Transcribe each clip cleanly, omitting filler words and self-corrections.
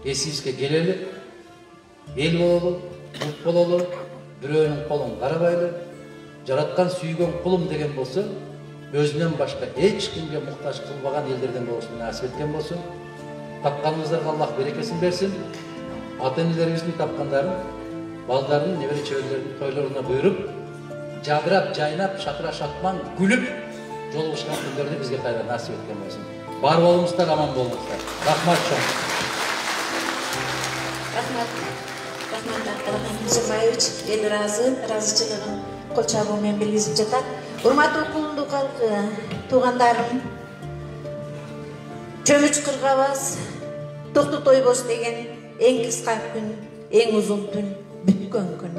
эсибизге келели, эл бололу, ұлт бололу, бирөөнүн колун карабайлы, жараткан сүйгөн кулум деген болсо, өзүнөн башка эч кимге муктаж кылбаган элдерден болушун насип эткен болсун. Тапканыңыздарга Аллах берекесин берсин. Ата-энелерибиздин тапкандарын, балдарын, небере чеберлердин тойлоруна буйруп, жадырап, жайнап, шакыра шакман, күлүп, жолугушкан күндөрдү бизге кайра насип эткен болсун. Бар болуңуздар, аман болуңуздар. Рахмат чоң. Рахмат. Рахмат Адахан Кимсенбаевич, эл ыраазычылыгын кол чабуу менен белгизип жатат. Урматтуу кулундук калкы, туугандарым, чөмүч кыргабас, токту тойбос деген эң кыска күн, эң узун түн, бүткөн күн.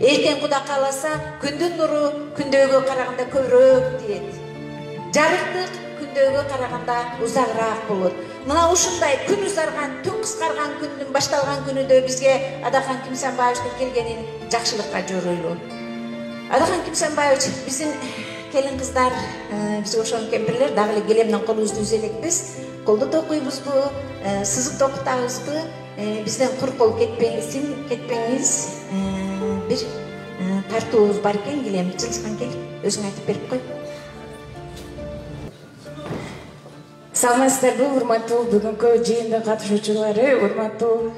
Эртең Куда кааласа, күндүн нуру күндөгө караганда көбүрөөк тиет. Жарыктык күндөгө караганда узагыраак болот. Мына ушундай күн узарган, түн кыскарган күндүн башталган күнүдө бизге Адахан Кимсенбаевичтин келгенин жакшылыкка жоройлу. Адахан Кимсенбаевич, биздин келин кыздар, бизге ошон кемпирлер дагы эле келемден колубузду үзө элекпиз. Колду токуйбузбу, сызып токутабызбы, бизден кур кол кетпеңиз. Бир тартуубуз бар экен, келем, жылышкан кел, өзүң айтып берип кой. Саламатсыздарбы, урматтуу бүгүнкү жыйында катышуучулары, урматтуу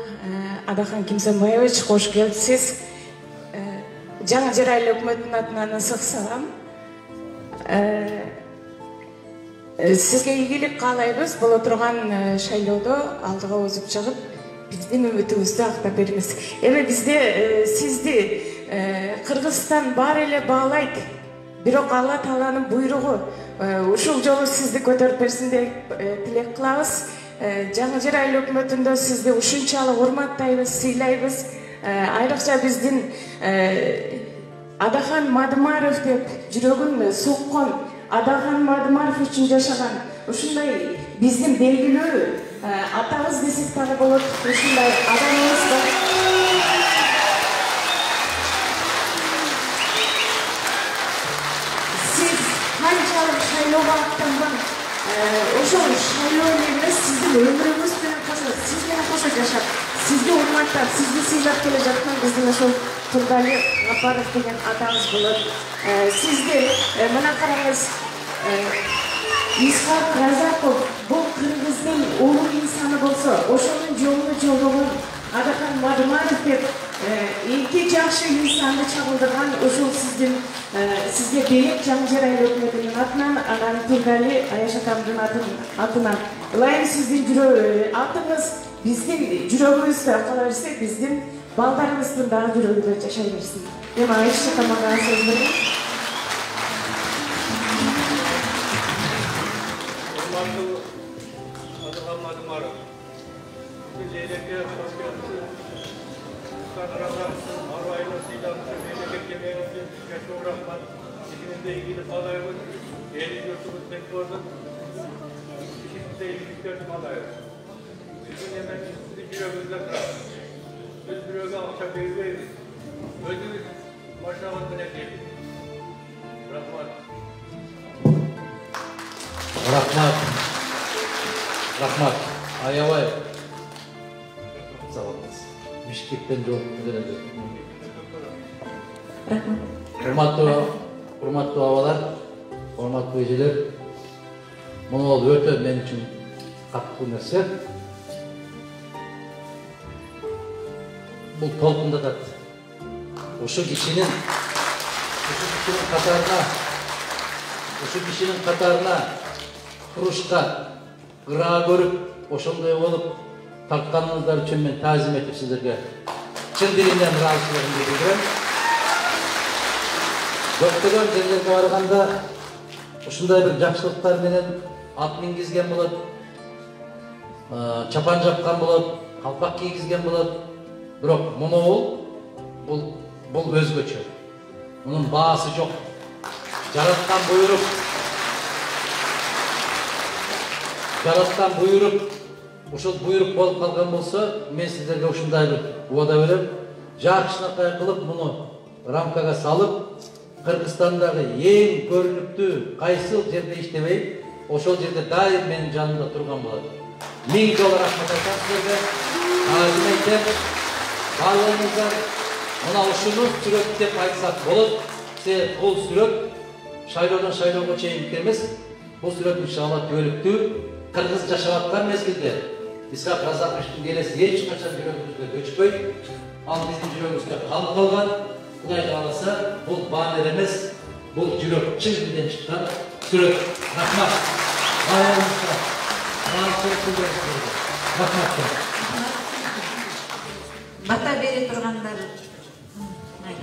Адахан Кимсенбаевич, кош келипсиз. Жаңы Жер айыл өкмөтүнүн атынан ысык салам. Сизге ийгилик каалайбыз. Боло турган шайлоодо алдыга озуп чыгып, биздин үмүтүбүздү актап бериңиз. Эми бизде сизди Кыргызстан баары эле баалайт. Бирок Алла Тааланын буйругу. Ушул жолу сизди көтөрүп берсин деп тилек кылабыз. Жаңы Жер айыл өкмөтүндө сизди ушунчалык урматтайбыз, сыйлайбыз. Айрыкча биздин Адахан Мадымаров деп жүрөгүн соккон, Адахан Мадымаров үчүн жашаган ушундай биздин белгилүү атабыз десек дагы болот, ушундай адамыбыз бар. Сиз канчалык шайлоого аттанган, ошол шайлоо эмес, сиздин өмүрүңүз менен кошо, сиз менен кошо жашап, сизди урматтап, сизди сыйлап келе жаткан биздин ошол Турдали Гапаров деген атаңыз болот. Сизди мына караңыз, Исхак Разаков бул Кыргыздын улуу инсаны болсо, ошонун жолуна жолдогон Адахан Мадымаров деп эки жакшы инсанды чагылдырган ошол сизге берек Жаңы Жер айыл өкмөтүнүн атынан, анан Турдали Аяш акамдын атынан. Ылайым сиздин атыңыз биздин жүрөгүбүздө кала берсе, биздин балдарыбыздын дагы жүрөгүндө жашай берсин. Эми Аяш акамага сөз берем. Урматтуу Адахан Мадымаров, биз элекке арбайны сыйланып, мемлекетке меңізге çok rahmat. İşimizde ilgili alayımız, yeni yurtumuz tek oldu. İşimizde ilgilikler alayımız. Bizim hemen sizi yüreğimizde bırakın. Biz yüreğe alçak veririz. Özümüz başlamasına geldik. Rahmat. Rahmat. Rahmat. Ayavay. Sağ olun. Bişkekten çok güzel oldu. Hurmatlı avalar, hurmatlı ejeler. Bunu oldu öte men için katkı nerse. Bu tolkunda da şu kişinin katarına kuruşka gıra görüp oşonday olup tartkanınızlar için men tazim etip sizlerge çın dilinden razılığımı bildirem. Көптөгөн жерлерге барганда ушундай бир жакшылыктар менен ат мингизген болот, чапан жапкан болот, калпак кийгизген болот. Бирок мунул бул өзгөчө. Мунун баасы жок. Жараткан буйрук, ушул буйрук болуп калган болсо, мен сиздерге ушундай бир убада берем. Жакшынакай кылып муну рамкага салып, Кыргызстандагы эң көрүнүктүү кайсыл жерде иштебей, ошол жерде дайым менин жанымда турган болот. 1000 dolar rahmet aytам sizlerge. Ağzım aytам. Bağlarınızlar mına uşunuz sürök dep aytsak bolot. Бұл сүрөт шайлаудан шайлауға чейин емес. Бұл сүрөт иншалла көлүктүү кыргыз жашап аткан мезгилде Исхак Разаковичтин келеси эч качан жүрөгүбүзгө көчпөй, ал биздин жүрөгүбүзгө калып калган. Кудай кааласа, бул баннер эмес, бул жүрөк чын дилден чыккан сүрөт. Рахмат. Бата бере тургандар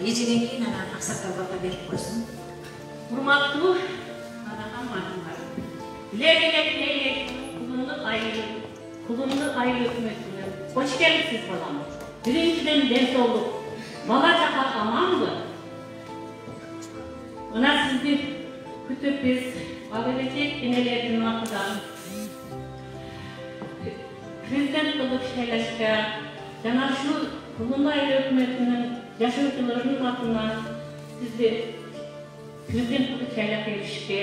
ежеден кейін ақсақал бата беріп қойсын. Урматтуу анахан матымдар. Биле-биле кулумду айыл өкмөтүнө кош келипсиз балам. Биринчиден денсаулык. Бала чака аманбы? Мына сизди күтүп биз келечек энелердин атынан президент кылып шайлашка жана ушул кулумду айыл өкмөтүнүн жашоочулордун атынан сизди президент кылып шайлап беришке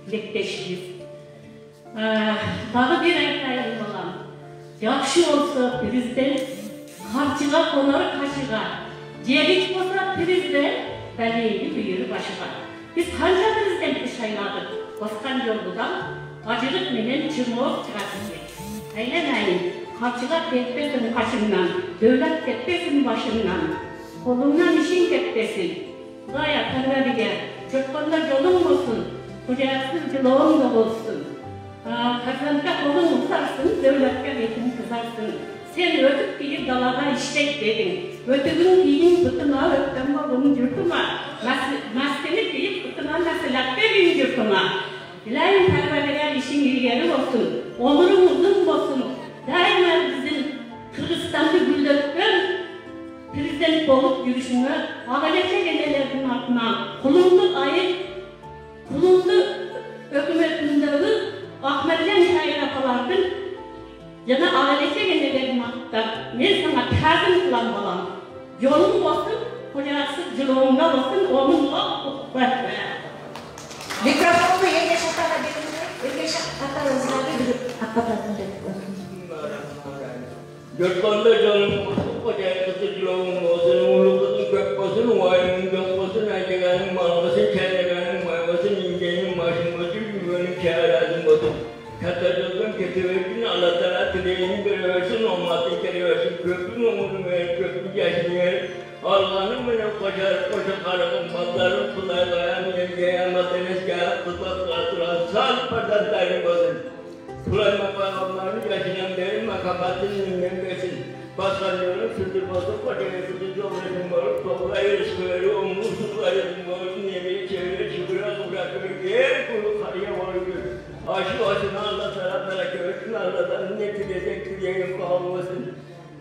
тилектешпиз. Дагы бир айтайын балам. Жакшы болсо президент камчыга конор кашыга, жегич болсо президент далейли бүйүрү башыга. Биз канча президентти шайладык, баскан жолдудан ажырык менен чымоок чыгасың. Айланайын, камчыга кетпесин кашыңнан, дөлөт кетпесин башыңнан. Kolundan işin ketmesin. Gaya Tanrı'ya çökkonda yolun olsun. Kucaksız yolun da olsun. Kazanda kolun uzarsın, devletke vetin kızarsın. Sen ötüp bir dalaga işlek dedin. Ötügün giyin kutuna öpten balonun yurtuma. Maskeni giyip kutuna nasilat verin yurtuma. Dilayın Tanrı'ya işin ilgili olsun. Onurun uzun olsun. Daima bizim Kırgızistan'da güldökten Prezident olup yürüyüşüne ağalecek enelerinin altına kulunlu ayı, kulunlu hükümetindeki Ahmetcan şairapalardın yana ağalecek enelerinin altına ben sana kâzım kılan balam. Yolun olsun, kocaksız cılığında olsun, onunla okutlar. Mikrofonu yenge şatana birinde, yenge şatana birinde hakikaten de. Gökbanda canım olsun, kocaya kızı cılağım olsun, ulu kızın kök olsun, vayımın gök olsun, ayceganın mal olsun, kelleganın may olsun, incenin maşın olsun, güvenin kârazın olsun. Katacıldım kesiversin, Allah Teala dileğini veriversin, olmasın keriversin, köprün umurunu verir, köprün yaşını verir. Allah'ın bana koşar, koşar karıkın, patlarım, kulaylayan, yengeye, matenes kâhap, kutlat, katıran, sağ pardatlarım olsun. Kulay makamlarını yaşayan benim makamatın ünlem versin. Başkanlıyorum, sürdür bozuk, patene sürdür, yollarım olup, topla yarışmaları, omuzsuz ayrılım olup, yemeği çevirir, şüküre bırakır, yer kulu karıya varıyor. Aşı aşına Allah taraflara körsün, Allah'tan netilecektir, yayın kalmasın.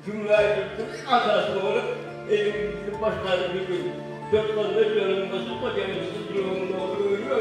Cümle yurttur, asası olup, elimizin başları bir gün. Dört konuda yolun basıp, patene sürdür, yolun oluyor,